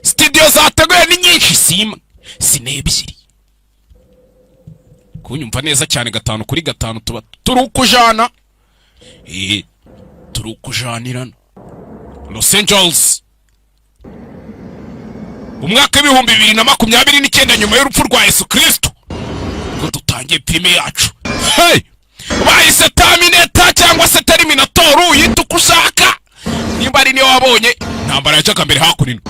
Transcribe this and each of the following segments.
studio zateguye ni nyinshi sinebyiri kunyumva neza cyane 5 kuri 5 tuba turukujana turukujanirana Los Angeles umwaka 2029 nyuma y'urupfu rwa Yesu Kristo ngo dutangiye filime yacu bahise Terminator cyangwa se Terminator uyita uko ushaka nimba ari niyo wabonye ntambara yacaga mbere hakurino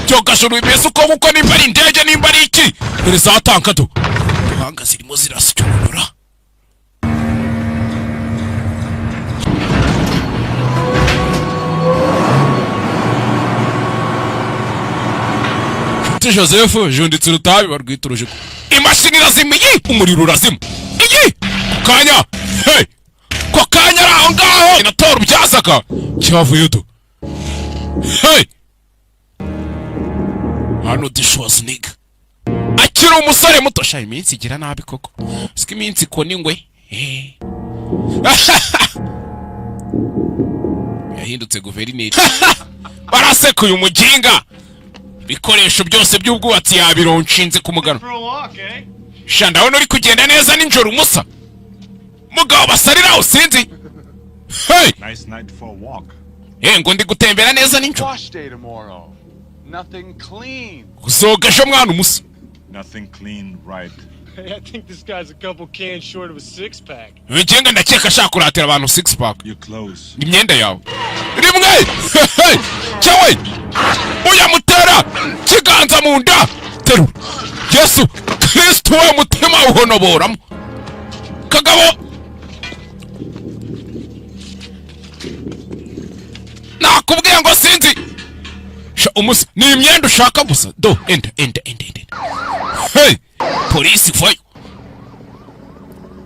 cyogashuru ibese uko kuko nimba ari indege nimba ari iki dore zatanka do hanga zirimo zirascyura Joseph jonditse urutabi barwituruje imashini razimiye umuriro urazima iyi kanya ko kanya aho ngaho inatora byasaka cyavuye do hano dishwas nigga akira umusore muto sha iminsi gira nabi koko siki iminsi ko ningwe yahindutse guverineri barasekuye umujinga bikoresho byose by'ubwubatsi yabironshinze ku mugano shanda wono uri kugenda neza ninjoro umusa mugabo basarira usinzi nice night for a walk ngo ndi gutembera neza ninjoro nothing clean uzogasha mwana umusa nothing clean right I think this guy's a couple cans short of a 6-pack. Ngenga ndakeka shaka kuratira abantu 6-pack. You close. Imyenda yawe. Rimwe. Cyawe. Oya mutera. Kiganza mu nda. Teru. Yesu Kristo we mutima uhonoboramo. Kagabo. Nakubwiye ngo sinzi. Umusa ni imyenda ushaka gusa. Do enda. Hey. Polisi foi.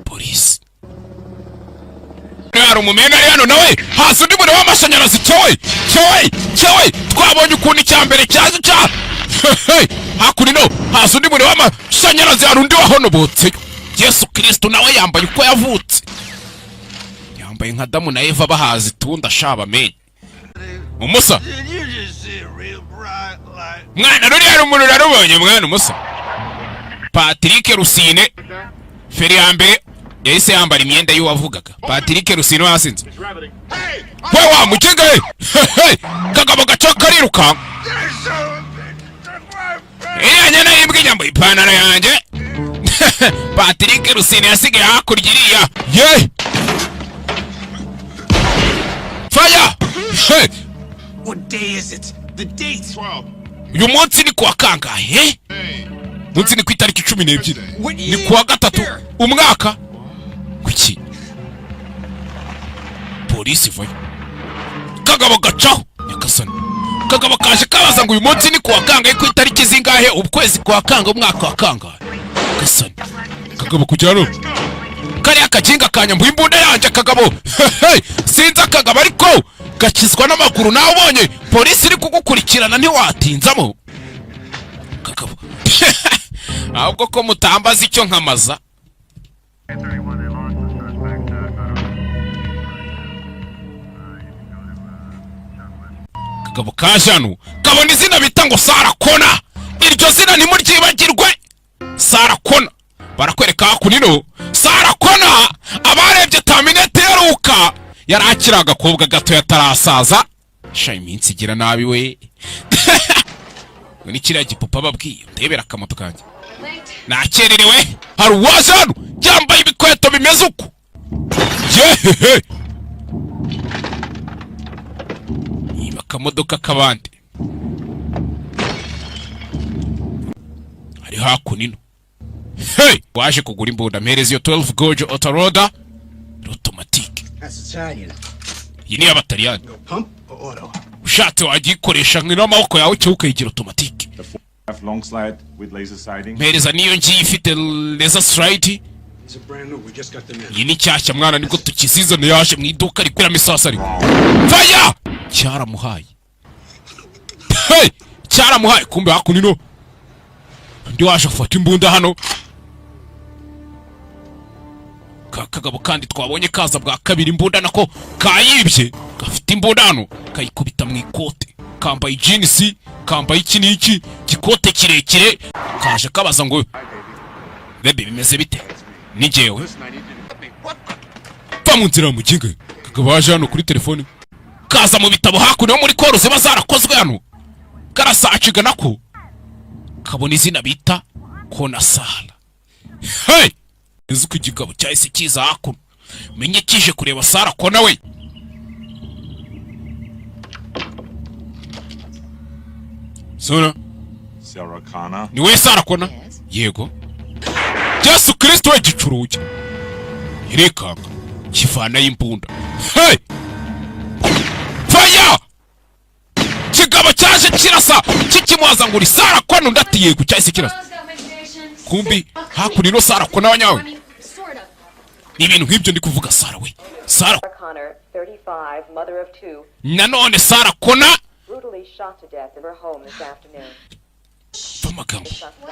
Polisi. Naro mumena hano nawe hasi ndi muri w'amashanyarazi cyawe twabonye ukuntu icyambere cyaje cya. Hakuri no hasi ndi muri w'amashanyarazi harundi wahonobotse. Yesu Kristo nawe yambaye uko yavutse. Yambaye nka Adamu na Eva bahazi tunda shaba menye. Umusa. Mwana ruri hari umuntu narubonye mwana umusa. Patrick Rusine feri yambere yahise yambara imyenda y'uwavugaga. Patrick Rusine wasinze. Wa mukinga kagabo gaco kariruka. Nyana yimbwe nyambaye ipantaro yanjye. Patrick Rusine yasigaye hakurya iriya. Fire! What day is it? The date. 12. Uyu munsi ni kuwa kangahe? Munsi ni ku itariki 12. Ni kuwa gatatu umwaka. Kuki? Polisi voye. Kagabo gacaho. Nyakasani. Kagabo kaje kabaza ngo uyu munsi ni kuwa kangahe ku itariki zingahe ukwezi kwa kanga umwaka wa kangahe? Kasani. Kagabo kujyano. Kari akakinga kanyambuye imbunda yanje Kagabo. Sinza Kagabo ariko gakizwa n'amaguru nawe ubonye polisi iri kugukurikirana ntiwatinzamo. Kagabo. Ahubwo ko mutambaza icyo nkamaza. Kagabo kajano kabona izina bita ngo Sara Kona. Iryo zina ntimuryibagirwe. Sara Kona barakwereka hakunino Sara Kona abarebye Terminator yaruka yarakira agakobwa gato yatarasaza. Sha iminsi gira nabi we. Ni kiriya gipupa babwiye ndebera akamoto kanje nakererewe hari uwazano yambaye ibikweto bimeze uko. Niba akamodoka kabandi hari hakunino. Waje kugura imbunda mpereza iyo 12 gauge autoloader automatique. Iyi ni y'Abataliyani. Ushatse wagikoresha n'amaboko yawe cyo ukayigira automatique. Long slide with laser sliding. Mpereza niyo ngiye ifite laser slide. Iyi ni cyashya mwana niko tukizizana yaje mu iduka rikwira misasa ari. Fire! Cyaramuhaye. Cyaramuhaye kumbe hakunino. Ndi waje gufata imbunda hano. Kagabo kandi twabonye kaza bwa kabiri imbunda nako kayibye gafite imbunda hano kayikubita mu ikote kambaye jeans, kambaye iki n'iki, gikote kirekire, kaje kabaza ngo bebe bimeze bite? Ni jewe. Va mu nzira muginga. Kagabaje hano kuri telefone. Kaza mu bitabo hakuno yo muri koroze bazarakozwe hano. Karasaciga nako. Kabona izina bita Konasala. Hey! Izuko igigabo cyahise kiza hakuno. Menye kije kureba Sara Kona we. Sora. Sarah Connor. Ni we Sara Kona? Yego. Yesu Kristo we gicuruye. Irekanga. Kivana y'imbunda. Hey! Fire! Kigabo cyaje kirasa kikimwaza ngo uri Sara Kona ndatiye ku cyahise kirasa. Kumbi hakurino Sara Kona wanyawe. Ni ibintu nk'ibyo ndi kuvuga Sara we. Sara Connor, 35, mother of 2, nanone Sara Kona brutally shot to death in her home this afternoon. Famagambo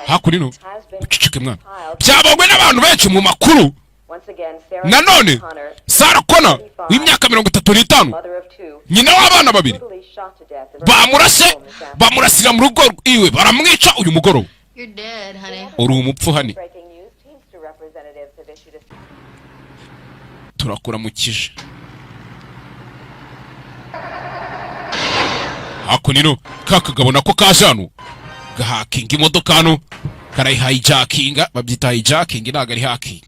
hakurino ucicike mwana. Byabagwe n'abantu benshi mu makuru. Once again, Nanone Sara Kona w'imyaka 35, mother of 2, nyina w'abana babiri, brutally shot to death in her bamurase home this afternoon. bamurasira mu rugo iwe baramwica uyu mugoroba. You're dead, honey. Uri umupfu hani. Breaking news, Teamster representatives have issued a Turakuramukije. Hakunino kakagabo nako kaje hano gahakinga imodoka hano karayihijackinga, babyita hijacking, ntago ari hacking.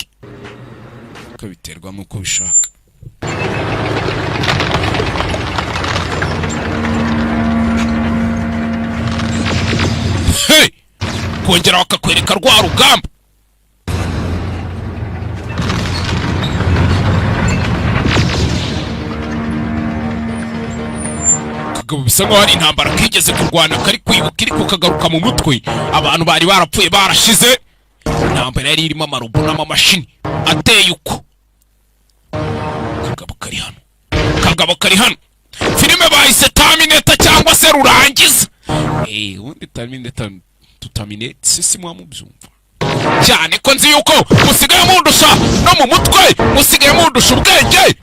Kabiterwa nuko bishaka. Hey! Kongera bakakwereka rwa rugamba. Kagabo bisa nkaho hari intambara kigeze kurwana kari kwibuka iri kukagaruka mu mutwe. Abantu bari barapfuye barashize. Intambara yari irimo amarobo n'amamashini ateye uko. Kagabo kari hano. Filime bahise Terminator cyangwa se Rurangiza. Undi Terminator Terminate sisi mwamubyumva. Cyane ko nzi yuko musigaye mundusha no mu mutwe, musigaye mundusha ubwenge.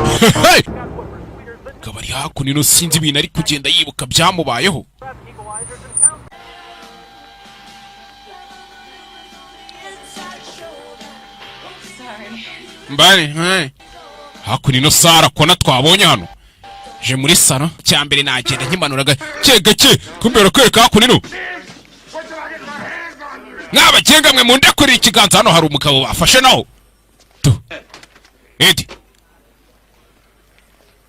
Kabari hakunino sinzi ibintu ari kugenda yibuka byamubayeho. Mbari, hakunino Sara Kona twabonye hano. Je muri sano cyambere nagenda nkimanuraga gake kumbera kweka hakunino. N'abagenga mwe munde kuri ikiganza hano hari umugabo bafashe naho. Edi.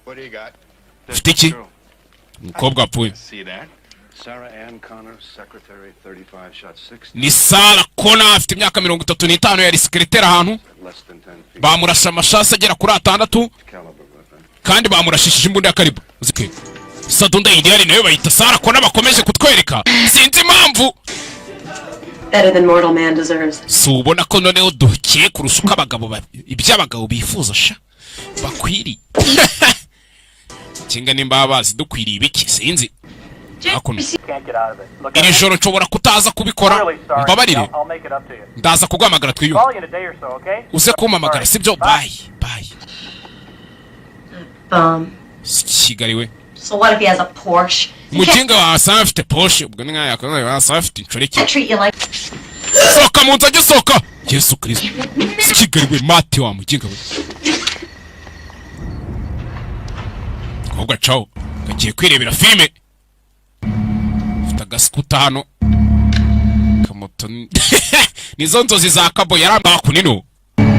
What do you got? Fitiki. Mukobwa apfuye. See that? Sarah Ann Connor, secretary, 35, shot 60. Ni Sara Kona afite imyaka 35 yari secretary ahantu. Less than 10 feet. Bamurasha amashasi agera kuri 6 Caliber weapon. kandi bamurashishije imbunda ya karibu. Uzike. Sadunda ideali nayo bayita Sara Kona bakomeje kutwereka. Sinzi impamvu. better than mortal man deserves. Subona ko noneho dukiye kurushuka abagabo iby'abagabo bifuza sha. Bakwiri. Kinga nimba bazi dukwiriye ibiki sinzi. Hakuno. Iri joro nshobora kutaza kubikora. Mbabarire. Ndaza kuguhamagara twiyo. Uze kumpamagara sibyo? Bye. Kigali we. So what if he has a Porsche? Mukinga wa afite Porsche ubwo ninga yakanga afite inshoreke. Treat you like Soka munza gisoka. Yesu Kristo. Kigali we mate wa mukinga we. Kobwa chao. Gagiye kwirebera filme. Gaskuta hano kamoto nizo nzozi za kabo yaramba kunino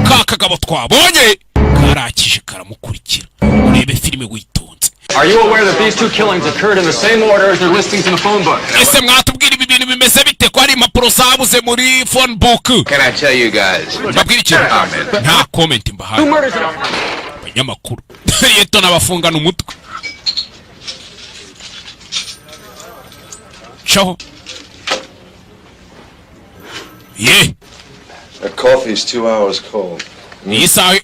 kakagabo twabonye karakije karamukurikira urebe filime witonze. Are you aware that these two killings occurred in the same order as their listings in the phone book? Ese mwatubwira ibi bintu bimeze bite ko ari impapuro zabuze muri phone book? Can I tell you guys? Mbabwira iki? Nta comment mbahaye. Abanyamakuru yeto nabafungana umutwe. Ciao. Yeah. That coffee is 2 hours cold.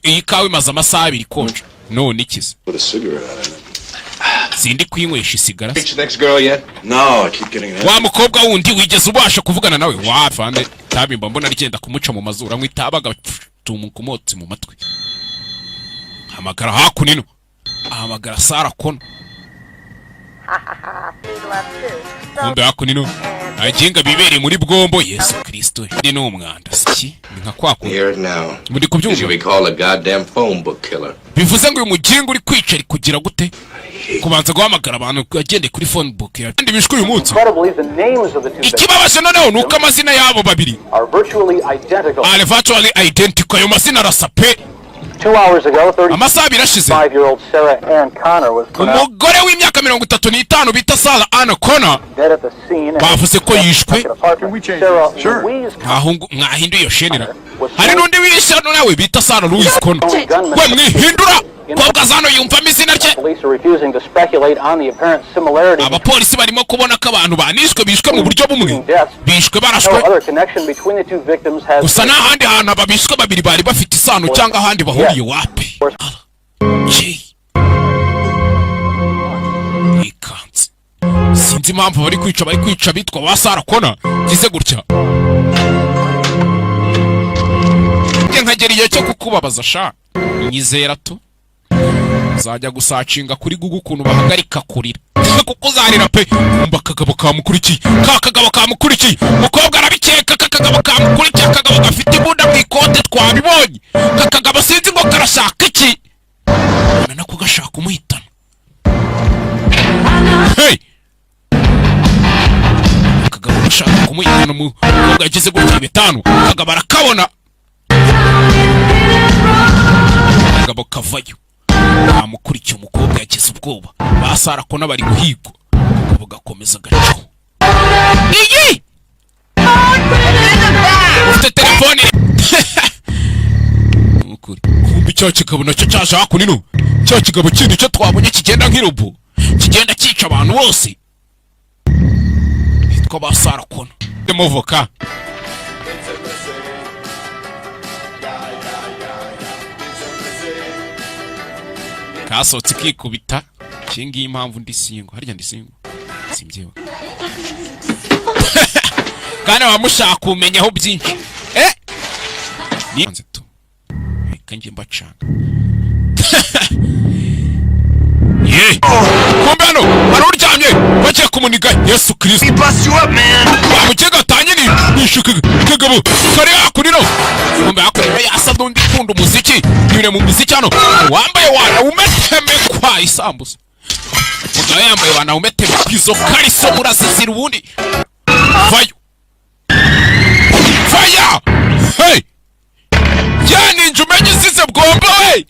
Iyi kawa imaze amasaha 2 konje. No nikize. Put a cigarette out of it. Sindi kwinywesha isigara. Reach the next girl yet? No, I keep getting that. Wa mukobwa wundi wigeze ubasha kuvugana nawe wafande tabimba mbona rigenda kumuca mu mazuru amwitabaga tumukumotsi mu matwi. Hamagara hakunino. Hamagara Sara Kona. kumbe hakunino agenga bibereye muri bwombo Yesu Kristo ndi no umwanda siki nka kwakundi Here now. muri Because kubyumva you be called a goddamn phone book killer. bivuze ngo uyu mugingo uri kwica ari kugira gute kubanza guhamagara abantu agende kuri phone book ya kandi bishwe uyu munsi Incredibly, the names of the two victims ikibabaje noneho nuko amazina yabo babiri are virtually identical. are virtually identical ayo mazina arasape 2 hours ago, amasaha abiri ashize 35-year-old Sarah Ann Connor was pronounced umugore w'imyaka 35 bita Sarah Ann Connor dead at the scene. bavuze ko yishwe Sarah Louise mwahinduye iyo shenera hari n'undi wishe nawe bita Sarah Louise Connor we mwihindura kobwa zano yumvamo izina rye police are refusing to speculate on the apparent similarity abapolisi barimo kubona ko abantu banishwe bishwe mu buryo bumwe bishwe no barashwe other connection between the two victims has gusa n'ahandi hantu ababishwe babiri bari bafite isano cyangwa ahandi bahuriye wapi ikanze sinzi impamvu bari kwica bitwa ba Sarah Connor gize gutya nkagera igihe cyo kukubabaza sha nyizera tu uzajya gusacinga kuri Google ukuntu bahagarika kurira kuko uzarira pe umva akagabo kamukurikiye kakagabo kamukurikiye mukobwa arabikeka kakagabo kamukurikiye akagabo gafite imbunda mu ikote twabibonye kakagabo sinzi ngo karashaka iki nako gashaka umuhitana hey kakagabo gashaka kumuhitana umukobwa yagize gutya bitanu kakagabo arakabona kakagabo kavayo amukurikiye umukobwa yagize ubwoba ba Sarah Connor bari guhigwa akagabo gakomeza gacaho iyi ufite telefone ukuri kumbi cyo kigabo nacyo cyaje hakunino cyo kigabo kindi cyo twabonye kigenda nk'irobo kigenda cyica abantu bose hitwa ba Sarah Connor demovoka kasotse kikubita kingi impamvu ndi singo harya ndi singo simbyewe kana wamushaka kumenyaho byinshi nibanze tu kanjye mbacana ye kumbe hano hari uryamye bagiye kumuniga Yesu Kristo He bust you up, man. bamukega atanye nishuka kagabo kare hakurino kumbe hakurino yasa n'undi kunda umuziki yure mu muziki hano wambaye wana umeteme kwa isambusa mugabo yambaye wana umeteme kwizo kariso murasizira ubundi vayo faya hey yani injumenye zize bwomba hey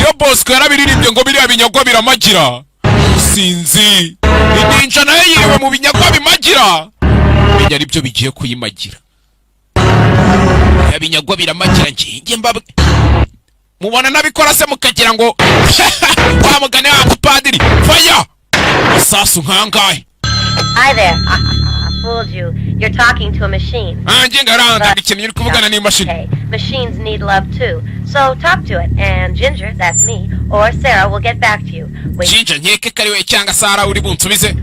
yo Bosco yarabiririmbye ngo biriya binyagwa biramagira sinzi ininja nayo yiriwe mu binyagwa bimagira menya aribyo bigiye kuyimagira ya binyagwa biramagira ngiye mbabwe mubona nabikora se mukagira ngo wamugane wa padiri faya isasu nkangahe Hi there. I fooled you. You're talking to a machine. Ngiye ngaranga ikintu uri kuvugana n'imashini. Okay, machines need love too. So talk to it, and Ginger, that's me, or Sarah will get back to you. Wait. Ginger nkeke kariwe cyangwa Sarah uri bunsubize.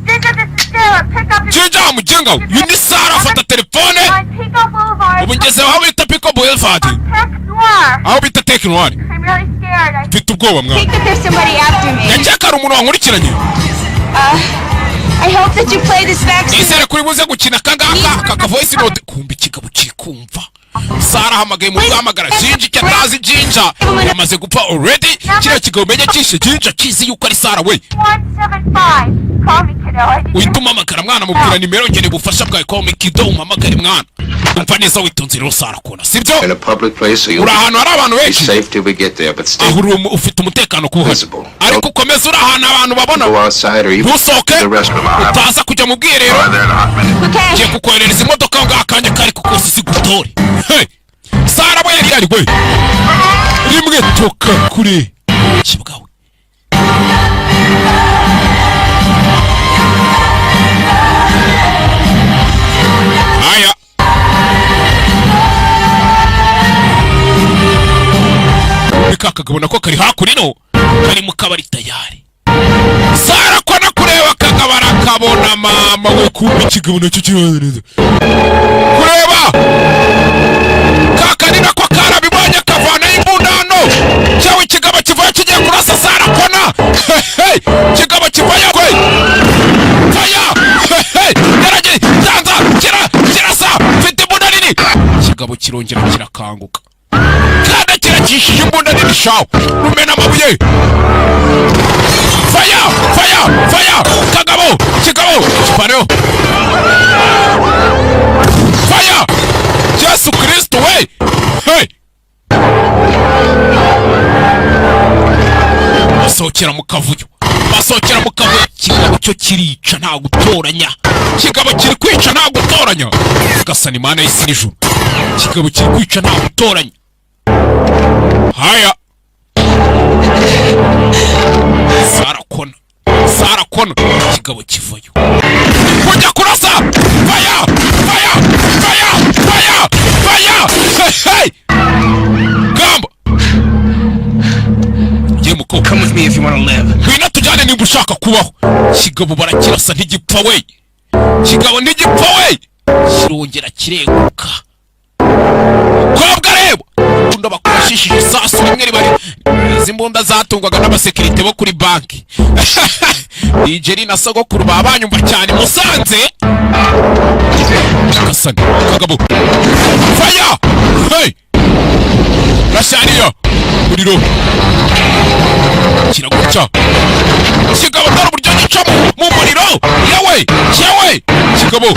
Ginger, this is Sarah. Pick up your... Ginger mujenga, you ni Sarah fata telefone. Pico Boulevard. Ubu ngeze aho bita Pico Boulevard. Aho bita Tech Noir. I'm really scared. Mfite ubwoba mwana. Think that there's somebody after me. Ndakeka ari umuntu wankurikiranye. I hope that you play this vaccine. Isere kuri buze gukina kaka voice note kumbi kigabo kikumva. Sarah hamagaye mu guhamagara Ginger cyatazi Ginger yamaze gupfa already. Kira kigabo menye kishe Ginger kizi yuko ari Sarah we. 175. Call me, kiddo. Uhituma amagara mwana mubwira nimero ngene bufasha bwawe call me kiddo umamagare mwana. Umva neza witonze rero Sarah Connor sibyo? In a public place, so you'll uri ahantu hari abantu be benshi. safe till we get there, but stay Ahuru ufite umutekano kuhana. Ariko ukomeza uri ahantu abantu babona. go outside or even Ntusohoke the restroom. utaza kujya mu bwiherero. Ngiye kukoherereza imodoka ngo akanya kari kukosa sigutore. Sarah we yari we rimwe toka kure kibwawe. Aya kakagabona ko kari hakurino kari mu kabari tayari. Sarah Connor kureba kagabara kabona mama we kumbi kigabona cyo kibanza kureba kakanina ko karabibonye kavana imbundano cyawe kigabo kivaye kigiye kurasa Sarah Connor kigabo kivaye shaw rumena amabuye fire kagabo kigabo kipano fire Yesu Kristo we hey basokera mu kavuyo kigabo cyo kirica nta gutoranya kigabo kiri kwica nta gutoranya gasani mana y'isi n'ijuru kigabo kiri kwica nta gutoranya haya sarakona kigabo kivayo kujya kurasa fire hey gamba yemuko Come with me if you want to live. ngwino tujyane nimba ushaka kubaho kigabo barakirasa ntigipfa we kigabo ntigipfa we kirongera kireguka kobwa reba ubundi bakurashishije isasu rimwe ribari izi mbunda zatungwaga n'abasekirite bo kuri banki Nigeri na sogokuru babanyumva cyane Musanze Kasani kagabo fire hey rashaniya uriro kiraguca kigabo dore uburyo gicamo mu muriro yawe kigabo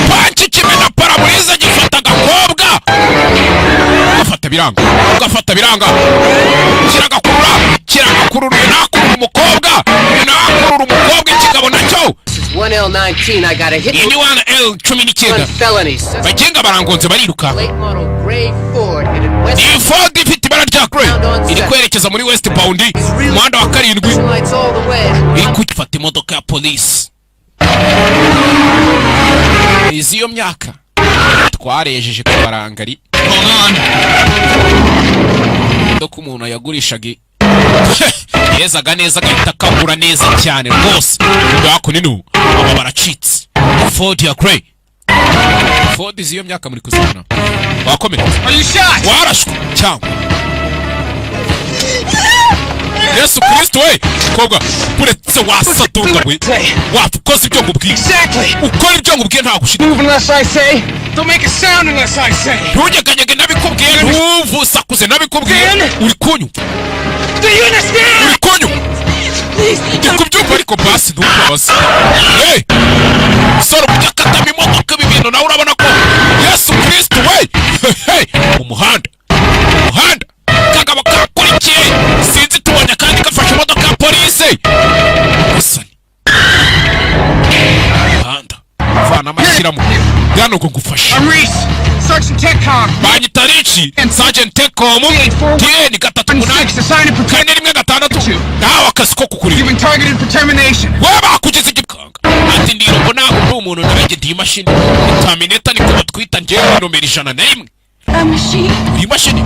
panchi kimena paraburiza gifata gakobwa ugafata biranga kiragakururuye nakurura umukobwa kigabo nacyo 1L19, I got a hit. ini 1L19 felonies. bagenga barangonze bariruka Late model gray Ford headed west. iyi Ford ifite ibara rya grey iri kwerekeza muri westbound umuhanda wa karindwi Lights all the way. iri kufata imodoka ya polisi iziyo myaka twarejeje kubarangari ndoka umuntu yagurishaga yezaga neza agahita akagura neza cyane rwose ndako nino aba baracitse Ford ya grey Ford iziyo myaka muri kuzibona wakomera warashwe cyangwa Yesu Kristo we kobwa kuretse wasatunga we wakoze ibyo ngubwiye ukora ibyo ngubwiye nta gushira Move unless I say. Don't make a sound unless I say. ntugeganyege nabikubwiye ntuvusakuze nabikubwiye uri kunyu Do you understand? uri kunyu ndikubyumva ariko basi ntubabaze hey soro byakatama imodoka ibi bintu nawe urabona ko Yesu Kristo we hey umuhanda kagabo kakurikiye sinzi tubonye kandi gafashe imodoka ya polisi gusani umuhanda vana amashyiramo gano ngo ngufashe I'm Reese, Sergeant Techcom. banyita Richi Sergeant Techcom TN 388 kane rimwe gatandatu nawe akazi ko kukurira You've been targeted for termination. we bakugeze igikanga ati ndirongo nawe uri umuntu nanjye ndi imashini Terminator niko batwita njyewe nomero 101 A machine, iyi mashini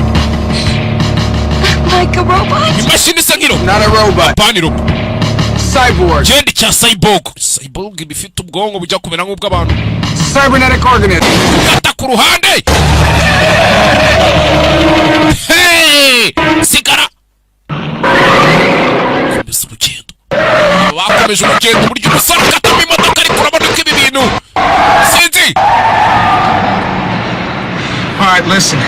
like a robot. imashini isa nk'iro Not a robot. pani robo Cyborg. genda cya cyborg bifite ubwonko bujya kumera nk'ubw'abantu Cybernetic organism. gata ku ruhande hey sigara komeza urugendo bakomeje urugendo buryo umusore ukatamo imodoka ariko urabona ko ibi bintu sinzi All right, listen.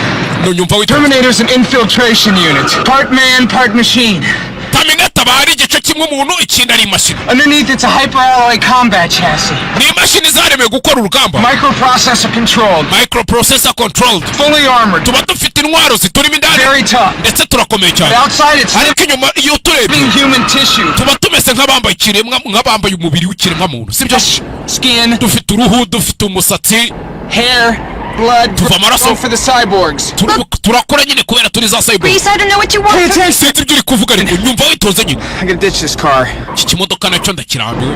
nunyumva wita Terminator's an infiltration unit. Part man, part machine. Terminator bari igice kimwe umuntu ikindi ari imashini Underneath, it's a hyper-alloy combat chassis. ni imashini zaremewe gukora urugamba Microprocessor controlled. microprocessor controlled Fully armored. tuba dufite intwaro ziturimo indani Very tough. ndetse turakomeye But cyane outside, it's ariko inyuma iyo turebye living human tissue. tuba tumeze nk'abambaye ikiremwa nk'abambaye umubiri w'ikiremwa muntu sibyo Skin, dufite uruhu dufite umusatsi hair, blood. Tuva amaraso. Go for the cyborgs. turakora nyine kubera turi za cyborg Reese, I don't know what you Pay want. attention. sinzi ibyo uri kuvuga ariko nyumva witonze nyine I gotta ditch this car. iki kimodoka nacyo ndakirambiwe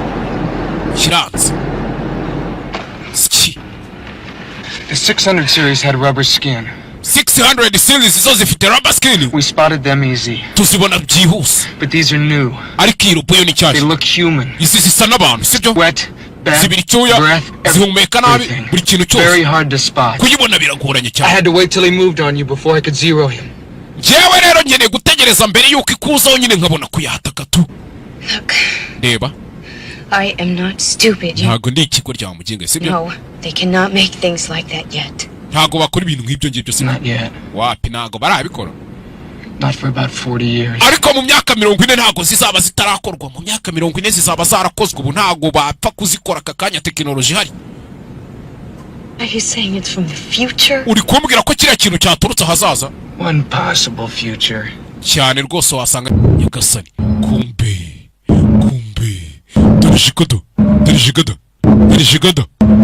kiranze Ski. The 600 series had rubber skin. 600 series zo zifite rubber skin We spotted them easy. tuzibona byihuse But these are new. ariko iyi robo yo ni They cyashya look human. izi zisa n'abantu sibyo Wet, bad zibira icyuya breath, zihumeka nabi everything. buri kintu Very cyose hard to spot. kuyibona biragoranye I cyane had to wait till he moved on you before I could zero him. njyewe rero nkeneye gutegereza mbere yuko ikuzaho nyine nkabona kuyataka tu Look, reba I am not stupid. ntago ndi ikigo rya muginga sibyo No, they cannot make things like that yet. ntago bakora ibintu nk'ibyo ngibyo sibyo Not yet. wapi ntago barabikora Not for about 40 years. ariko mu myaka 40 ntago zizaba zitarakorwa. Mu myaka 40 zizaba zarakozwe. Ubu ntago bapfa kuzikora kakanya technology hari. Are you saying it's from the future? Uri kumbwira ko kiriya kintu cyaturutse hazaza? One possible future. Cyane rwose wasanga Nyagasani. Kumbe.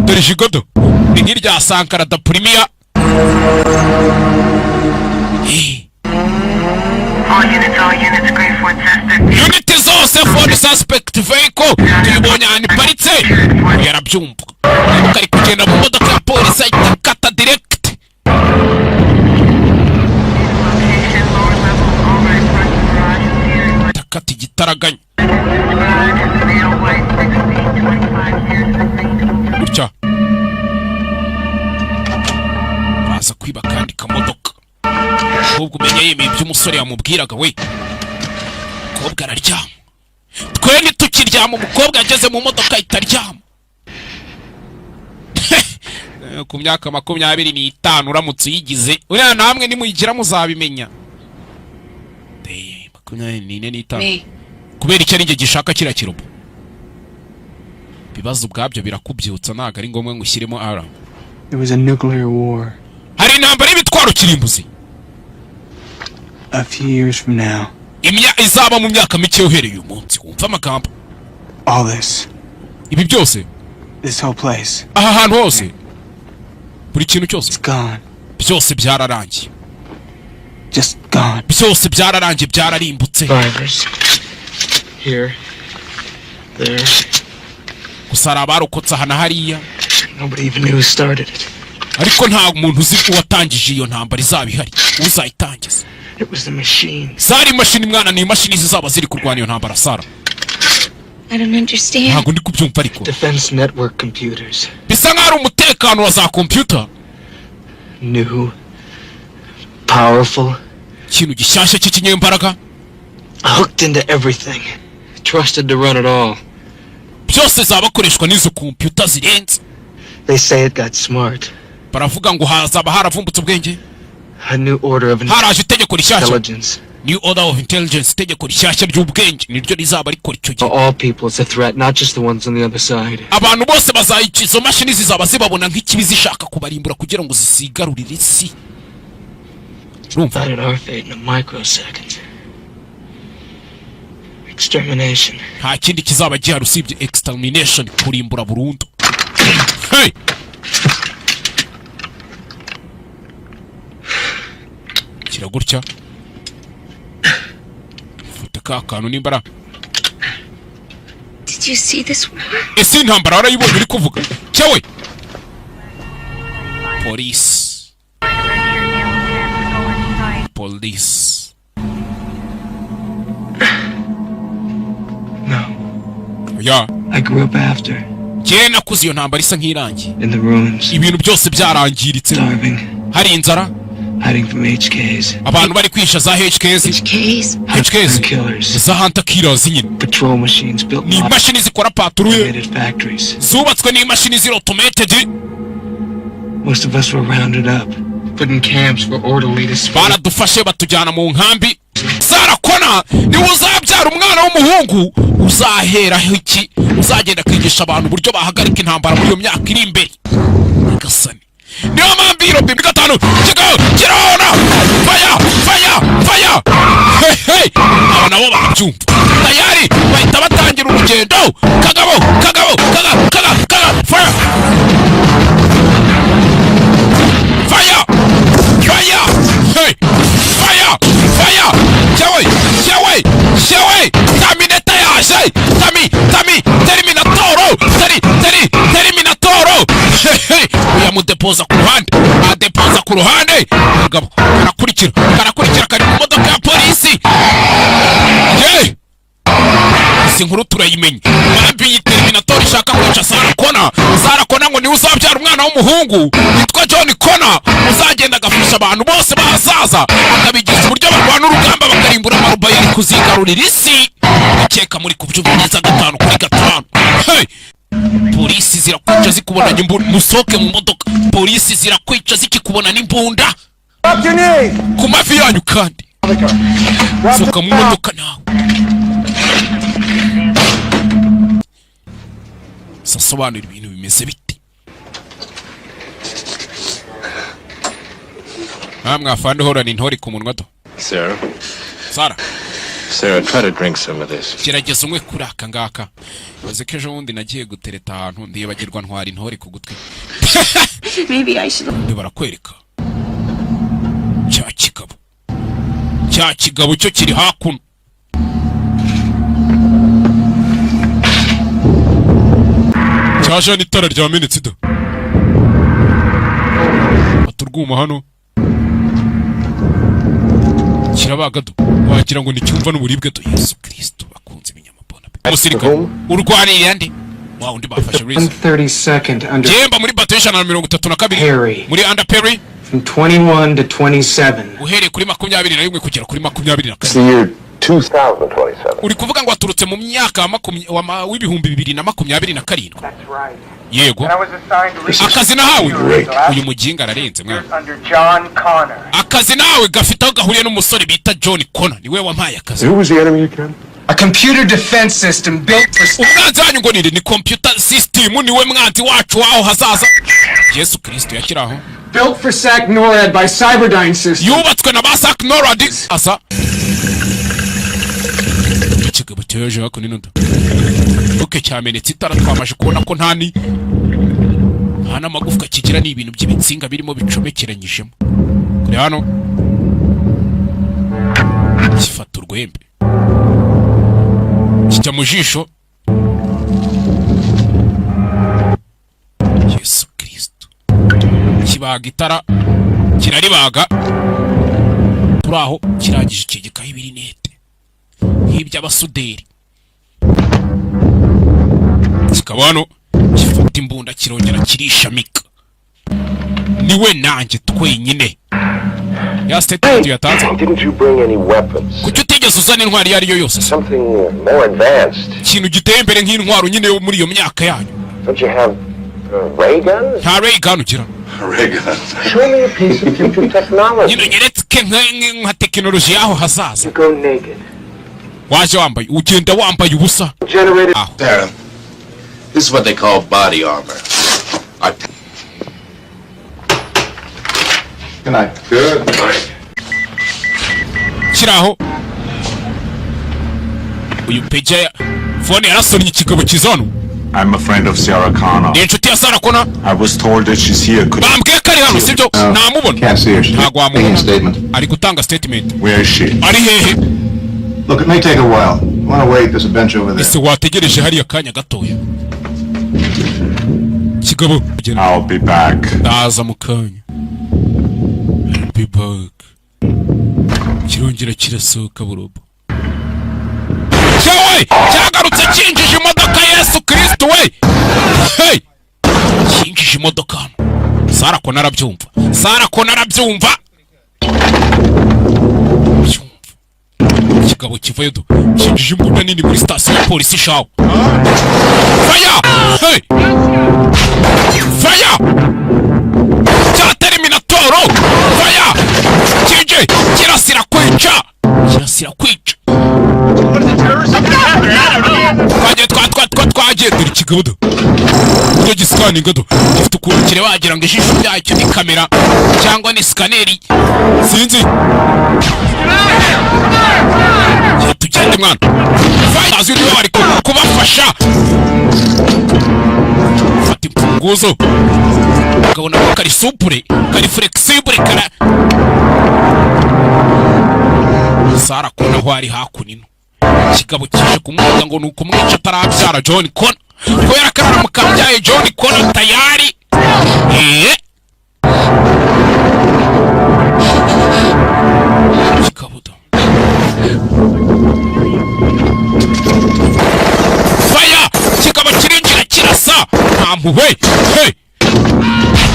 Dirigigodo. Ni nk'irya Sankara da Premier. All units, grade 4 suspect. Unit zose for suspect vehicle. Tuyibonye ahantu iparitse. Yarabyumva. Kari kugenda mu modoka ya polisi ahita kata direct. Location, lower level, all right, front garage, interior. Takati gitaraganya. Male, white, 16, 25 years, green. Gutya. Baza kwiba kandi kamodoka. Ubwo umenya yemeye by'umusore yamubwiraga we. Umukobwa araryama. Twe ntitukiryama, umukobwa yageze mu modoka itaryama. Ku myaka 25 uramutse uyigize uriya namwe nimuyigira muzabimenya. 24 kubera icyo ari gishaka kira kirobo. Bibazo bwabyo birakubyutsa naga ari ngombwa ngushyiremo ara. There was a nuclear war. Hari intambara y'ibitwaro kirimbuzi. A few years from now. Izaba mu myaka mike uhereye uyu munsi. Wumva amagambo. All this. Ibi byose. This whole place. Aha hantu hose. Buri kintu cyose. It's gone. Byose byararangiye. Just gone. Byose byararangiye, byararimbutse. Survivors. Here. There. Gusara barokotse hana hariya. Nobody even knew who started it. Ariko nta muntu uzi ko watangije iyo ntambara izaba ihari. Uzayitangiza. It was the machine. Sari machine mwana, ni machine zizaba ziri kurwana iyo ntambara Sara. I don't understand. Ntago ndi kubyumva ariko. Defense network computers. Bisa nk'ari umutekano wa za computer. New. Powerful. Kintu gishyashya cy'ikinyembaraga. Hooked into everything. Trusted to run it all. Byose zabakoreshwa n'izo computer zirenze. They say it got smart. Baravuga ngo hazaba haravumbutse ubwenge. A new order of intelligence. New order of intelligence, tegeko rishyashya ry'ubwenge niryo rizaba rikora icyo gihe. All people is a threat, not just the ones on the other side. Abantu bose bazayikizo mashini zizaba zibabona nk'ikibi zishaka kubarimbura kugira ngo zisigarurire isi. Rumva our fate in a microsecond. Extermination. Nta kindi kizaba gihari usibye extermination, kurimbura burundu. Hey! Kiragutya. Futa kantu nimbara. Did you see this one? Ese intambara warayibonye uri kuvuga. Cyawe. Police. No. Yeah. I grew up after. Jye nakuze iyo ntambara isa nk'irangi. In the ruins. Ibintu byose byarangiritse. Starving. Hari inzara. Hiding from HKs. Abantu bari kwisha za HKs. Za hunter killers nyine. Patrol machines built. Ni mashini zikora patrouille. Automated factories. Zubatswe ni mashini ziri automated. Most of us were rounded up, put in camps for orderly disposal. Baradufashe batujyana mu nkambi. Sara Kona ni uzabyara umwana w'umuhungu uzahera iki, uzagenda kwigisha abantu uburyo bahagarika intambara muri iyo myaka iri imbere. Agasani niyo mambiro bibi gatanu kirona fire hey aba nabo babyumva tayari bahita batangira urugendo. Kagabo fire hey fire Shawe Terminator yaje Terminator uya mudepoza ku ruhande adepoza ku ruhande. Kagabo karakurikira kari mu modoka ya polisi. Ye sinkuru turayimenya babi Terminator ishaka kwica Sara Kona ngo ni uzabyara umwana w'umuhungu witwa John Connor uzagenda agafasha abantu bose bahazaza akabigiza uburyo barwana urugamba bakarimbura amaruba yari kuzigarurira isi. Akeka muri kubyumva neza 5-5. Hey! Polisi zirakwica zikubona n'imbunda. Musoke mu modoka. Polisi zirakwica zikikubona n'imbunda. Ku mavi yanyu kandi sohoka mu modoka nawe sasobanura ibintu bimeze bite mwafande horana intore ku munwa do Sarah, try to drink some of this. gerageza umwe kuri aka ngaka uzi ko ejo bundi nagiye gutereta ahantu ndibagirwa ntwara intore ku gutwi barakwereka cya kigabo cyo kiri hakuno cyaje n'itara ryamenetse da baturwuma hano kirabaga do wagira ngo nicyumva n'uburibwe do Yesu Kristo bakunze ibinyamabona umusirikare urwaniriye andi wa undi bafashe reason 132nd under Jemba muri batation na 32 muri under Perry from 21 to 27 uhereye kuri 21 kugera kuri 24 2027. uri kuvuga ngo waturutse mu myaka w'ibihumbi 2027 yego akazi nahawe uyu muginga ararenze mwana akazi nawe gafite aho gahuriye n'umusore bita John Connor niwe wampaye akazi. Who was the enemy again? a computer defense system built for umwanzi wanyu ngo ni computer system niwe mwanzi wacu waho hazaza Yesu Kristo yakiraho built for SAC NORAD by Cyberdyne system yubatswe na ba SAC NORAD asa kigabo cyeje hako ninondo oke cyamenetse itara twamaje kubona ko ntani hana magufwa kigira ni ibintu by'ibitsinga birimo bicomekeranyijemo kuri hano kifata urwembe kijya mu jisho Yesu Kristo kibaga itara kiraribaga turaho kirangije ikigikaho ibirinete nk'iby'abasuderi kikaba hano gifata imbunda kirongera kirishamika niwe nanjye twenyine ya statement yatanze. Didn't you bring any weapons? Kuki utigeze uzana intwari yari yo yose? Something more advanced. Ikintu giteye imbere nk'intwaro nyine yo muri iyo myaka yanyu. Don't you have ray guns? Nta ray gun ugira. Ray guns. Show me a piece of future technology. Nyine nyeretse nka technology yaho hazaza. You go naked. Waje wambaye ugenda wambaye ubusa. Generated. Sarah, this is what they call body armor. Good night. Good night. Kiraho. Uyu peja phone yarasonye ikigabo kizono. I'm a friend of Sarah Connor. Inshuti ya Sarah Connor. I was told that she's here. Bambwiye kari hano sibyo namubona. Can't see her. Ntago wamubona. Ari gutanga statement. Where is she? Ari hehe? Look, it may take a while. You want to wait? There's a bench over there. Ese wategereje hariya kanya gatoya. Kigabo. I'll be back. Ndaza mu kanya. I'll be back. Kirongera kirasohoka burobo. Cyawe! Cyagarutse kinjije imodoka Yesu Kristo we! Hey! Kinjije imodoka hano. Sarah Connor arabyumva. Sarah Connor arabyumva. Kigabo kivayo do. Kinjije imbunda nini muri station ya polisi shawo. Fire! Hey! Fire! Terminatoro! Fire! Kinje! Kirasira kwica! Kirasira kwica! Twagiye dore ikigabo do. Ujya gisikaninga do. Gifite ukuntu kire wagira ngo ijisho ryacyo ni kamera cyangwa ni skaneri. Sinzi. Tugende mwana. Fire! Azuri bari kubafasha. Fata imfunguzo. Ukabona ko kari supure, kari flexible kara. Sarah Connor aho ari hakunino. Kigabo kije kumwuga ngo nuko mwica atarabyara John Connor. Ko yarakarara mukabyaye John Connor tayari. Kigabo do. Fire! Kigabo kirinjira kirasa. Ntampuhwe. Hey!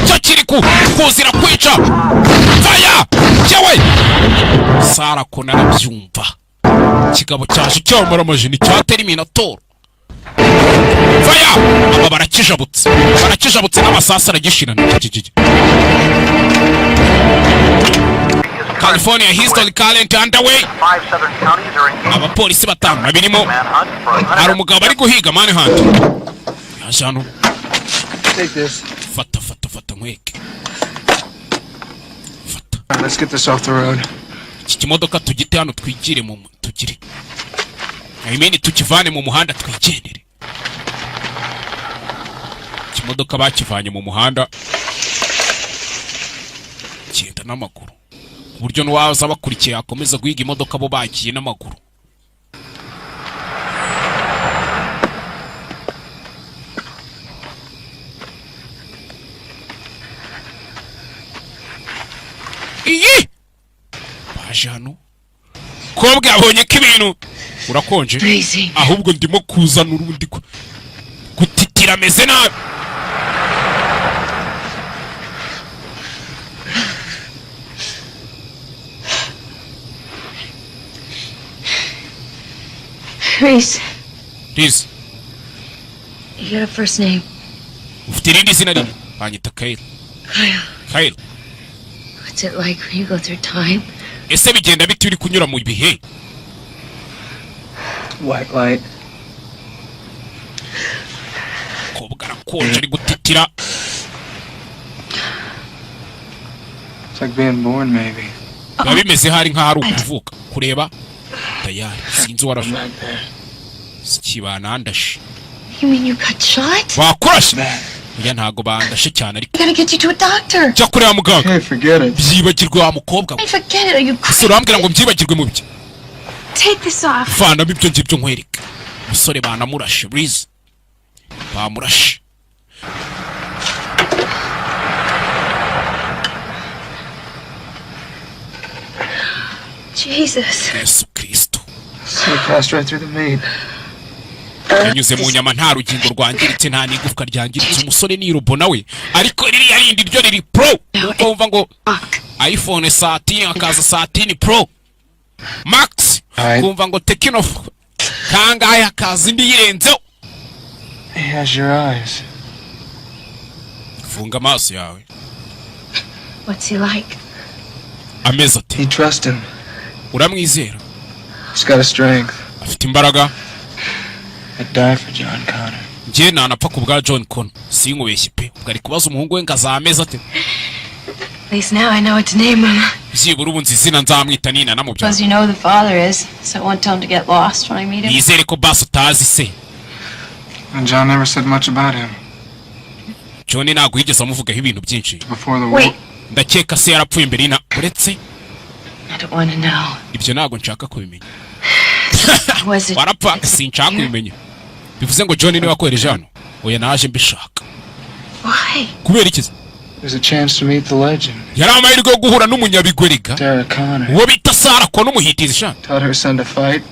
Chakiriku kuzira kwica. Fire! Cyawe! Sarah Connor arabyumva. Kigabo cyaje cyamara amajini cya Terminator. Fire! Aba barakijabutse. Barakijabutse n'amasasa aragishirana. California history current underway. 5 southern counties are engaged Abapolisi batanu babirimo manhunt for hari unidentified umugabo bari guhiga manhunt. Yaje hano. Take this. Fata nkweke. All right, let's get this off the road. Iki kimodoka tugite hano twigire mu tugire. I mean tukivane mu muhanda twigendere. Kimodoka bakivanye mu muhanda. Kigenda n'amaguru. Uburyo n'uwaza bakurikiye akomeza guhiga imodoka bo bagiye n'amaguru. Iyi! Baje hano. Kobwa abonye ko ibintu urakonje. Ahubwo ndimo kuzana urundi gutitira meze nabi. Reese, Reese, you got a first name? ufite irindi zina rimwe? Banyita Kyle. Kyle. What's it like when you go through time? Ese bigenda biti uri kunyura mu bihe? White light. Kobwa arakonje ari gutitira. It's like being born, maybe. Biba bimeze hari nk'ahari ukuvuka. Kureba tayari sinzi warashe. Sikibana ndashe. You mean you got shot? Wakurashe? Oya ntago bandashe cyane ariko. I gotta get you to a doctor. Cyo kureba muganga. Hey, forget it. Byibagirwe wa mukobwa. Hey, forget it. Are you crazy? Surambwira ngo mbyibagirwe mu bye. Take this off. Fana ibyo ngibyo nkwereka. Musore banamurashe Reese. Bamurashe. Jesus. Yesu Kristo. So it passed right through the meat. Yanyuze mu nyama nta rugingo rwangiritse nta n'igufwa ryangiritse umusore ni robo nawe ariko ririya rindi ryo riri pro nuko wumva ngo iPhone 13 akaza 13 Pro Max kumva ngo Tecno kangahe akaza indi yirenzeho. He has your eyes. Funga amaso yawe. What's he like? Ameze ati. You trust him. Uramwizera. He's got a strength. Afite imbaraga. I'd die for John Connor. Nje nanapfa ku bwa John Connor. Sinkubeshye pe. Ubwo kubaza umuhungu we ngaza ameze ate. At least now I know what to name him. Byibura ubu nzi izina nzamwita Nina namubya. Because you know who the father is, so I won't tell him to get lost when I meet him. Nizere ko basi utazi se. And John never said much about him. John ntabwo yigeze amuvugaho ibintu byinshi. Before the war. Ndakeka se yarapfuye imbere ina uretse. I don't want to know. Ibyo ntabwo nshaka kubimenya. Was it? Warapfa sinshaka kubimenya. Bivuze ngo John niwe wakohereje hano. Oya naje mbishaka. Why? Kubera iki? There's a chance to meet the legend. Yari amahirwe yo guhura n'umunyabigweriga. Sarah Connor. Uwo bita Sarah ko n'umuhitizi sha. Taught her son to fight.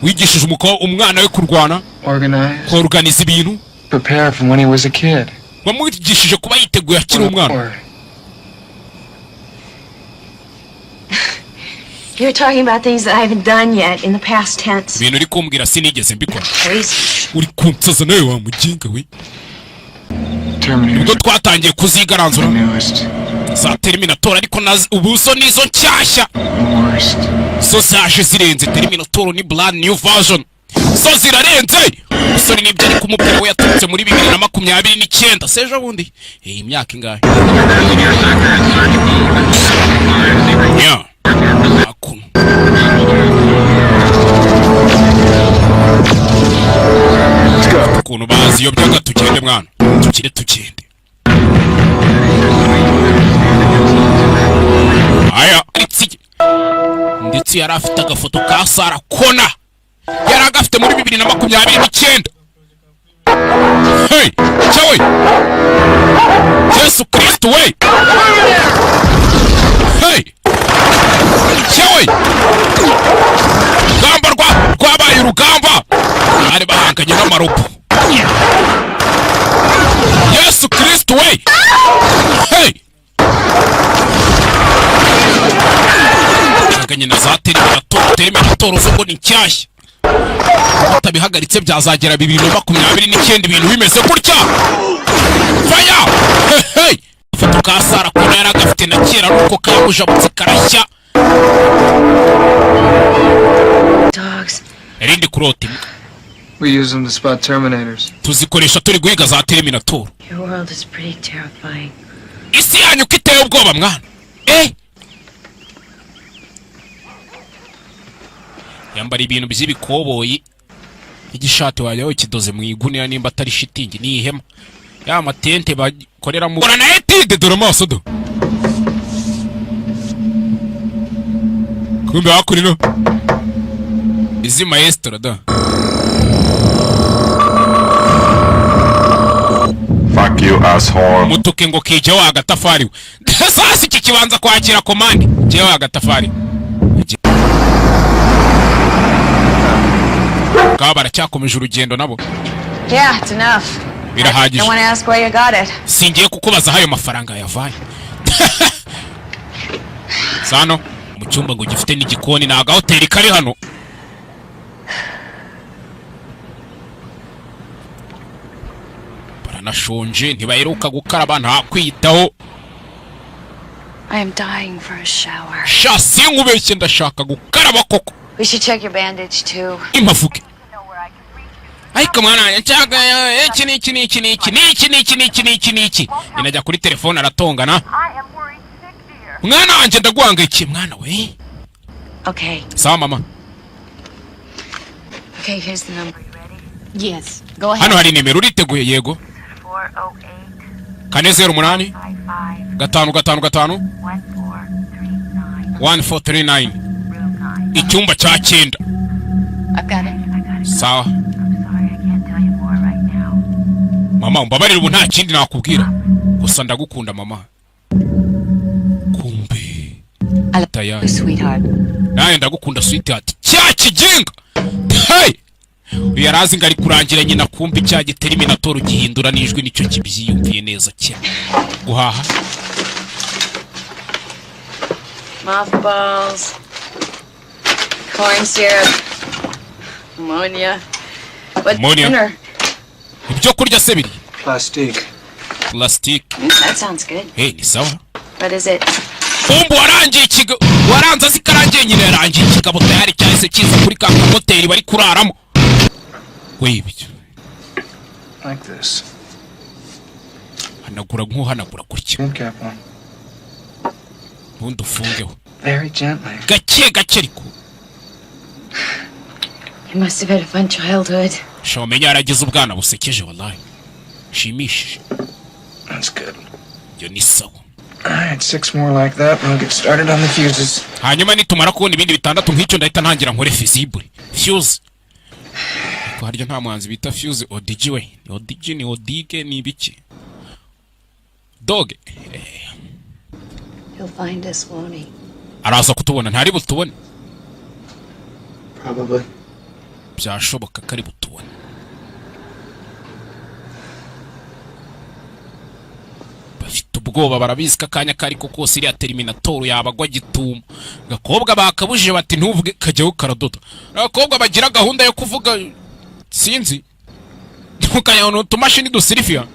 Wigishije umwana we kurwana. Organize. Organize ibintu. Prepare from when he was a kid. Wamwigishije kuba yiteguye akiri umwana. You're talking about things that I haven't done yet in the past tense. Ibintu uri kumbwira sinigeze mbikora. Crazy. Uri kunsaza nawe wa mujinga we. Terminator. Ubwo twatangiye kuzigaranzura. Za Terminator ariko ubuso nizo nshyashya. So zaje zirenze Terminator ni brand new version. So zirarenze. Usore nibyo ari kumubwira we yaturutse muri 2029 sejo bundi. Imyaka ingahe? Yeah. Akun. Kuno bazi yo byaga tugende mwana. Tugende. Aya, ndetse yari afite agafoto ka Sarah Connor. Yari agafite muri 2029. Hey, chawe. Yesu Kristo we. Hey. Chawe. Gamba rwabaye urugamba. Ari bahanganye n'amarobo. Yesu Kristo we. Hey. Bahanganye na za Terminator zo ni nshyashya. Utabihagaritse byazagera 2029 ibintu bimeze gutya. Fire! Hey! Foto ka Sarah Connor yaragafite na kera nuko kamujabutse karashya Dogs. Erindi kurota We use them to spot Terminators. tuzikoresha turi guhiga za Terminator. Your world is pretty terrifying. Isi yanyu kiteye ubwoba mwana. Yambara ibintu by'ibikoboyi. Igishati wajyaho ikidoze mu igunira nimba atari shitingi ni ihema. Ya matente bakorera mu na etide dore amaso do. Kumbe hakurino. Izi maestro da. Fuck you, asshole. Mutuke ngo kije wa agatafari. Sasa iki kibanza kwakira komandi. Je wa agatafari. Kabara cyakomeje urugendo nabo. Yeah, it's enough. Birahagije. I want to ask where you got it. Singiye kukubaza hayo mafaranga yavaye. Sano mu cyumba ngo gifite n'igikoni na hoteli kari hano. Baranashonje ntibaheruka gukaraba nta kwitaho. I am dying for a shower. Shasi nkubeshye ndashaka gukaraba koko. We should check your bandage too. Imavuke. Ariko mwana nshaka iki. Inajya kuri telefone aratongana. Mwana wanje ndaguhanga iki mwana we? Okay. Sawa mama. Okay, here's the number. You ready? Yes. Go ahead. Hano hari nimero uriteguye yego? 408 gatanu 1439 icyumba cya 9. I've got it. Sawa. Mama mbabarira ubu nta kindi nakubwira. Gusa ndagukunda mama. Kumbe. Tayari. Sweetheart. Naye ndagukunda sweetheart. Cya kijinga. Hey! Uyarazi ngari kurangira nyina kumbi cya Terminator gihindura nijwi nicyo kibyiyumviye neza cyane. Guhaha. Mothballs. Corn syrup. Ammonia. What dinner? Ibyo kurya se biri. Plastic. That sounds good. Hey, ni sawa. What is it? Umbu warangiye ikigo. Waranza zikarangiye nyine yarangiye ikigabo tayari cyahise kiza kuri ka hoteli bari kuraramo. Wait. Like this. Hanagura gutya. Cap on. Ubundi ufungeho. Very gently. Gake ariko. You must have had a fun childhood. Shomenya yaragize ubwana busekeje wallahi. Shimishije. That's good. Yo ni sawa. Alright, 6 more like that and we'll get started on the fuses. Hanyuma nitumara kubona ibindi bitandatu nk'icyo ndahita ntangira nkore feasible. Fuse. Ko haryo nta mwanzi bita fuse odigi we. Ni odige ni biki. Dog. He'll find us, won't he? Araza kutubona ntari butubone. Probably. Byashoboka kari butubone. Bafite ubwoba barabizi kakanya kari ko kose iri Terminator yabagwa gituma. Gakobwa bakabujije bati ntuvuge kajyaho karadoda. Abakobwa bagira gahunda yo kuvuga sinzi. Tukayano tumashini dusirifia.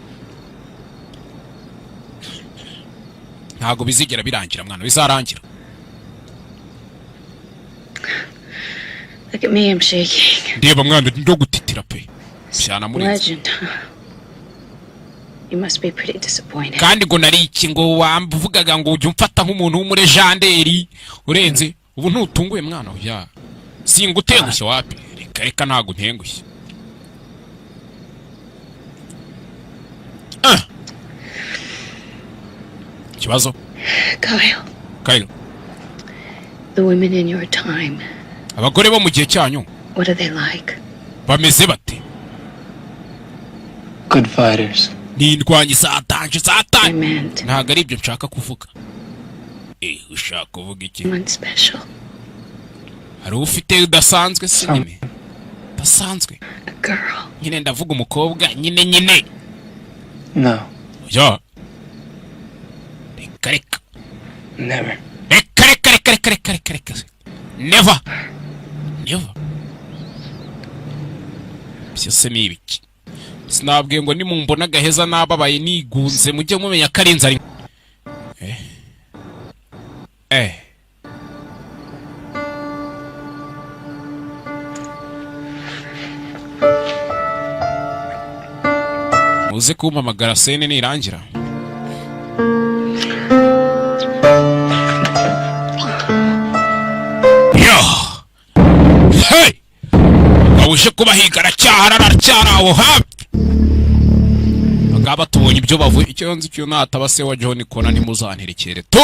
Ntago bizigera birangira mwana bizarangira. Look at me, I'm shaking. Ndeba mwana ndo gutitira pe. Cyana muri. Legend. You must be pretty disappointed. Kandi ngo nari iki ngo wamvugaga ngo ujye umfata nk'umuntu w'umurejanderi urenze ubu ntutunguye mwana ya. Singutengushye wapi. Reka ntago ntengushye. Kibazo? Kyle. The women in your time. Abagore bo mu gihe cyanyu. What are they like? Bameze bate? Good fighters. Ni indwanyi satanje. Ntago ari ibyo nshaka kuvuga. Ushaka kuvuga iki? Someone special. Hari ufite udasanzwe se nyine. Dasanzwe. A girl. Nyine ndavuga umukobwa nyine. No. Ya. Reka. Never. Reka. Never. Byose ni ibiki. Sinabwiye ngo nimumbona gaheza nababaye nigunze mujye mumenya karinza ari. uze kumpamagara sene nirangira. Yo hey abuje kubahiga aracyaraho hafi agaba tubonye ibyo bavuye icyo nzi cyo nataba se wa John Kona nimuzanterekere tu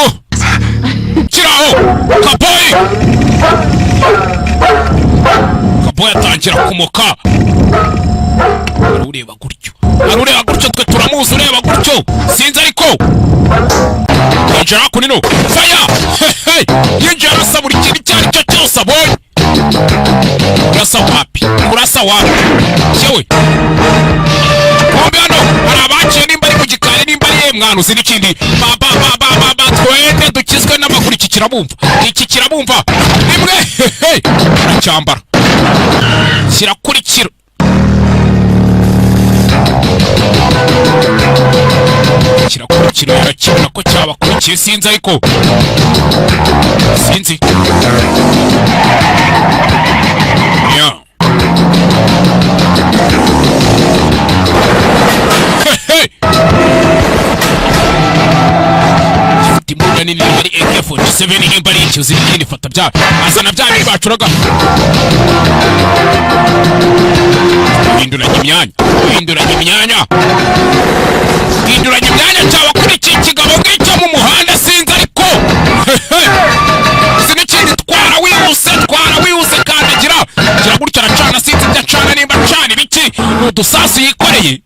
kiraho kaboy atangira kumoka arureba gutyo twe turamuzi ureba gutyo sinzi ariko yinjira kunino fire hey yinjira asabura ikintu cyari cyo cyose abonye urasa wapi yewe kombe hano hari abaciye nimba ari mu gikari nimba ari mwana uzi n'ikindi baba twende dukizwe n'amaguru iki kirabumva rimwe aracyambara kirakurikira yarakibona ko cyabakurikiye sinzi ariko sinzi yeah. Timuna nini ari AK47 imbari icyuzi n'ikindi fata bya azana bya biri bacuraga hinduranya imyanya cyaba kuri iki kigabo ngicyo mu muhanda sinzi ariko sinikindi twara wihuse kandagira gutya aracana sinzi byacana nimba acana ibiki n'udusasu yikoreye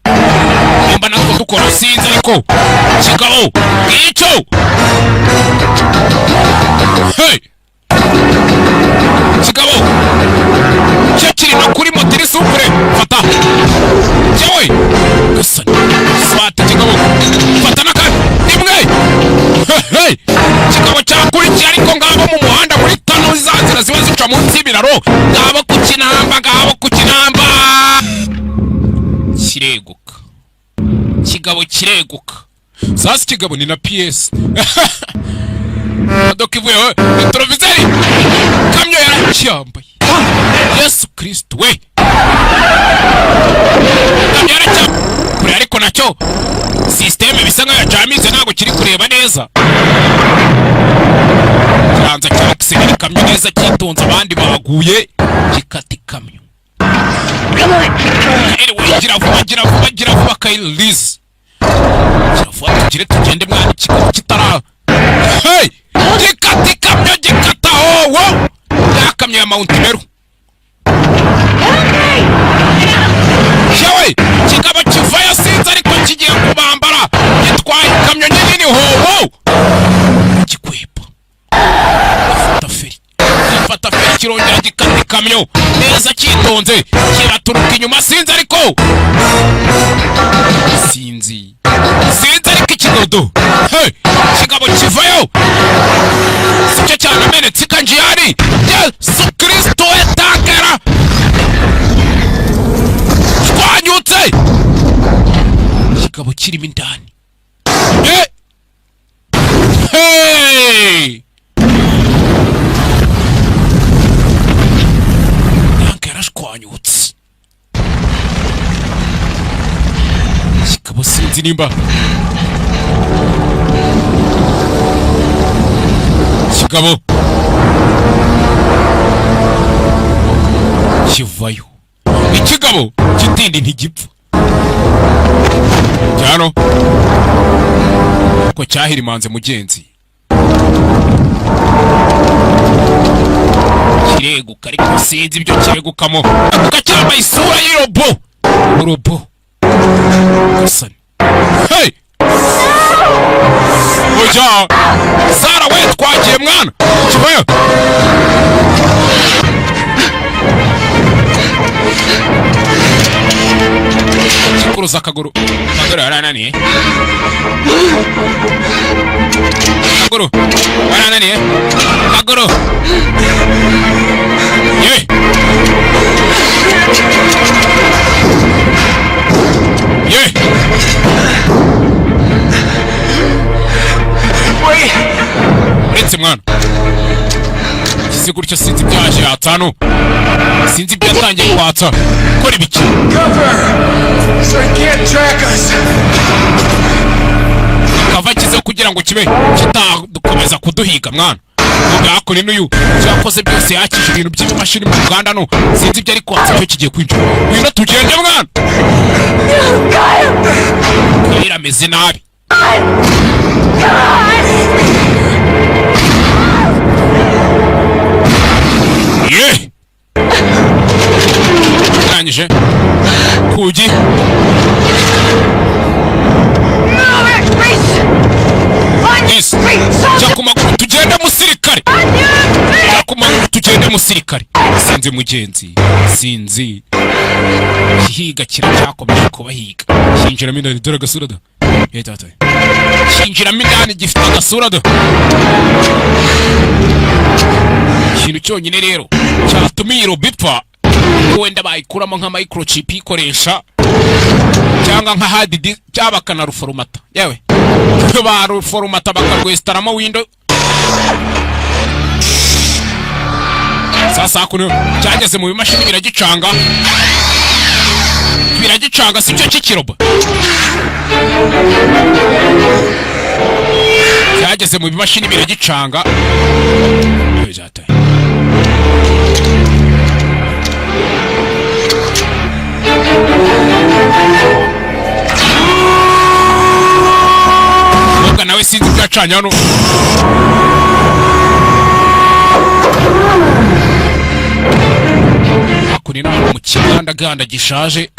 nimba natwo dukora sinzi ariko kigabo ngicyo hey kigabo cyo kiri no kuri moteri supure fata yewe gusa swata kigabo fata naka imwe hey kigabo cyakurikiye ariko ngabo mu muhanda muri tano zanzira ziba zica munsi y'ibiraro ngabo kukinamba kireguka sasa kigabo ni na PS dokivuye televiseri kamyo yaracyambaye Yesu Kristo we kamyo yaracyambaye kuri ariko nacyo systeme bisa nkaho yacamize ntabwo kiri kureba neza kiranza cyakisera kamyo neza kitonze abandi baguye kikati kamyo gira vuba kayilize tugire tugende mwana kigabo kitara hey gikata owo yakamye ya Mount Meru yewe kigabo kivayo sinzi ariko kigiye kubambara gitwaye ikamyo nini howo gikwepa fata feri kirongera gikata ikamyo neza kitonze kiraturuka inyuma sinzi ariko ariko ikidodo hey kigabo kivayo sicyo cyane amenetse ikanjiyari Yesu Kristo etakera twanyutse kigabo kirimo indani hey nankera twanyutse kigabo sinzi nimba kigabo kivayo ikigabo kitindi ntigipfa cyano ko cyahirimanze mugenzi kireguka ariko sinzi ibyo kiregukamo akuka cyambaye isura y'urobo gusa hey oja Sara we twagiye mwana kivayo kikuruza akaguru yarananiye akaguru yewe uretse mwana kize gutyo sinzi ibyaje atanu sinzi ibyatangiye kwatsa gukora ibiki So he can't track us. akava kizeho kugira ngo kibe kitadukomeza kuduhiga mwana ubwakore n'uyu cyakoze byose yakije ibintu by'imashini mu Uganda no sinzi ibyo ariko cyo kigiye kwinjira wino tugende mwana irameze nabi ye nanyije kugi Jakumaguru tugende musirikare Jakumaguru tugende musirikare sinzi mugenzi sinzi kihiga kiracyakomeje kubahiga shinjira mindani dore gasura da tata shinjira mindani gifite agasura da ikintu cyonyine rero cyatumiye robipfa wenda bayikuramo nka microchip ikoresha cyangwa nka hard disk cyabakana ruformata yewe baru forumata bakarwestaramo window sasa kuno cyageze mu bimashini biragicanga sicyo kikiroba cyageze mu bimashini biragicanga bizata nawe sinzi byacanye hano akuri naho mu kiganda gishaje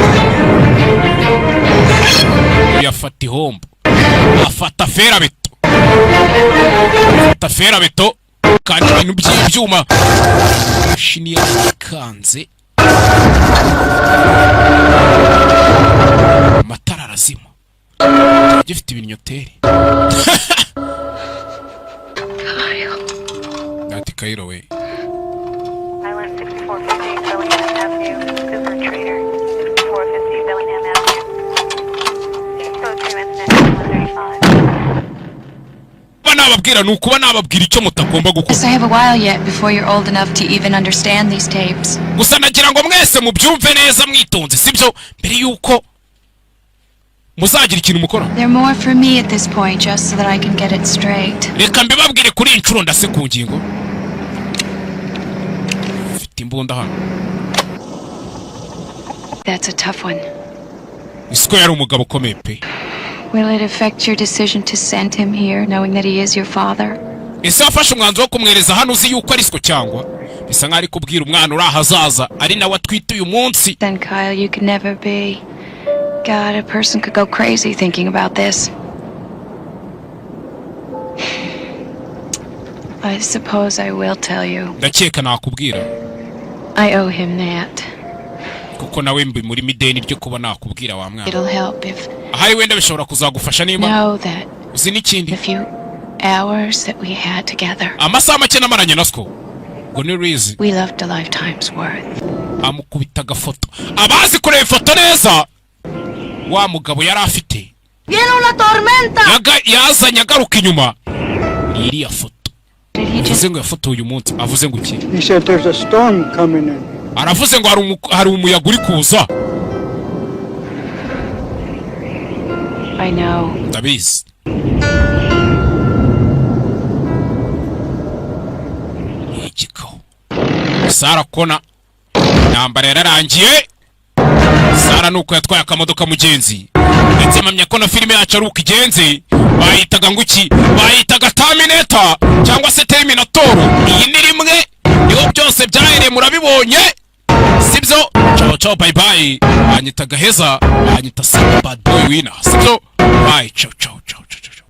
yafata ihombo afata ferabeto kandi ibintu by'ibyuma mashini yakanze amatara arazima gifite ibinyoteri Nati Cairo we Island 6450 Bellingham Avenue, Super Trader, 6450 Bellingham Avenue. Code 2 incident 135. Banababwira nukuba nababwira icyo mutagomba gukora. I have a while yet before you're old enough to even understand these tapes. Gusa nagira ngo mwese mubyumve neza mwitonze sibyo mbere yuko muzagira ikintu mukora. They're more for me at this point just so that I can get it straight. Reka mbibabwire kuri incuro ndase ku ngingo. Fite imbunda hano. That's a tough one. Isko yari umugabo ukomeye pe. Will it affect your decision to send him here knowing that he is your father? Ese wafashe umwanzuro wo kumwereza hano uzi yuko ari Isko cyangwa bisa nk'ari kubwira umwana uri ahazaza ari nawe atwite uyu munsi. Then Kyle, you can never be. God, a person could go crazy thinking about this. I suppose I will tell you. Ndakeka nakubwira. I owe him that. Kuko nawe mbi muri mideni ryo kuba nakubwira wa mwana. It'll help if ahari wenda bishobora kuzagufasha niba know that uzi n'ikindi. the few hours that we had together. Amasaha make namaranye na Sko. Ngo ni reason. We loved a lifetime's worth. Amukubita gafoto. Abazi kureba ifoto neza. Wa mugabo yari afite. Viene una tormenta. Yazanye agaruka inyuma. Iriya foto. Did he Avuze ngo yafoto uyu munsi. Avuze ngo iki? He said there's a storm coming in. Aravuze ngo hari umuyaga uri kuza. I know. Ndabizi. Igiko. Sara kona. Nambara yararangiye. Sara nuko yatwaye akamodoka mugenzi. Ndetse mpamya ko na filime yacu ari uko igenze. Bayitaga nguki? Bayitaga Terminator cyangwa se Terminator. Iyi ni rimwe. Niho byose byahereye murabibonye. Sibyo? Ciao ciao bye bye. Banyitaga heza. Banyita Bad Boy Winner. Sibyo? Bye ciao ciao ciao ciao.